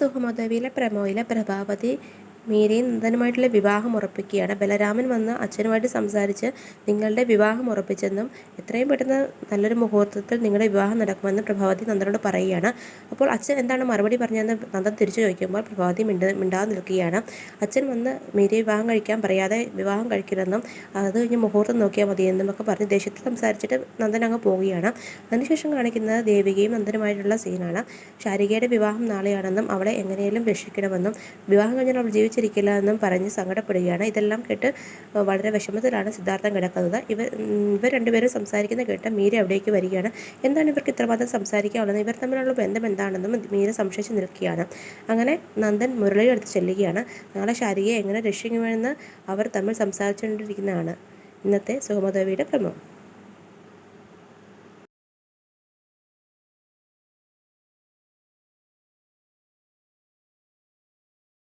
സുഗമദേവിയിലെ പ്രമോയിലെ പ്രഭാവതി മീരയും നന്ദനുമായിട്ടുള്ള വിവാഹം ഉറപ്പിക്കുകയാണ്. ബലരാമൻ വന്ന് അച്ഛനുമായിട്ട് സംസാരിച്ച് നിങ്ങളുടെ വിവാഹം ഉറപ്പിച്ചെന്നും എത്രയും പെട്ടെന്ന് നല്ലൊരു മുഹൂർത്തത്തിൽ നിങ്ങളുടെ വിവാഹം നടക്കുമെന്ന് പ്രഭാവതി നന്ദനോട് പറയുകയാണ്. അപ്പോൾ അച്ഛൻ എന്താണ് മറുപടി പറഞ്ഞതെന്ന് നന്ദൻ തിരിച്ചു ചോദിക്കുമ്പോൾ പ്രഭാവതി മിണ്ടാതെ നിൽക്കുകയാണ്. അച്ഛൻ വന്ന് മീരയെ വിവാഹം കഴിക്കാൻ പറയാതെ വിവാഹം കഴിക്കില്ലെന്നും അത് കഴിഞ്ഞ് മുഹൂർത്തം നോക്കിയാൽ മതിയെന്നും ഒക്കെ പറഞ്ഞ് ദേഷ്യത്തിൽ സംസാരിച്ചിട്ട് നന്ദൻ അങ്ങ് പോവുകയാണ്. അതിനുശേഷം കാണിക്കുന്നത് ദേവികയും നന്ദനുമായിട്ടുള്ള സീനാണ്. ശാരികയുടെ വിവാഹം നാളെയാണെന്നും അവളെ എങ്ങനെയും രക്ഷിക്കണമെന്നും വിവാഹം കഴിഞ്ഞാൽ അവൾ ജീവിച്ചിരിക്കില്ല എന്നും പറഞ്ഞ് സങ്കടപ്പെടുകയാണ്. ഇതെല്ലാം കേട്ട് വളരെ വിഷമത്തിലാണ് സിദ്ധാർത്ഥൻ കിടക്കുന്നത്. ഇവർ രണ്ടുപേരും സംസാരിക്കുന്ന കേട്ട് മീര അവിടേക്ക് വരികയാണ്. എന്താണ് ഇവർക്ക് ഇത്രമാത്രം സംസാരിക്കാനുള്ളത്, ഇവർ തമ്മിലുള്ള ബന്ധം എന്താണെന്നും മീര സംശയിച്ച് നിൽക്കുകയാണ്. അങ്ങനെ നന്ദൻ മുരളിയുടെ അടുത്ത് ചെല്ലുകയാണ്. നാളെ ശാരികയെ എങ്ങനെ രക്ഷിക്കുമെന്ന് അവർ തമ്മിൽ സംസാരിച്ചുകൊണ്ടിരിക്കുന്നതാണ് ഇന്നത്തെ സുഗമദേവിയുടെ പ്രമോ.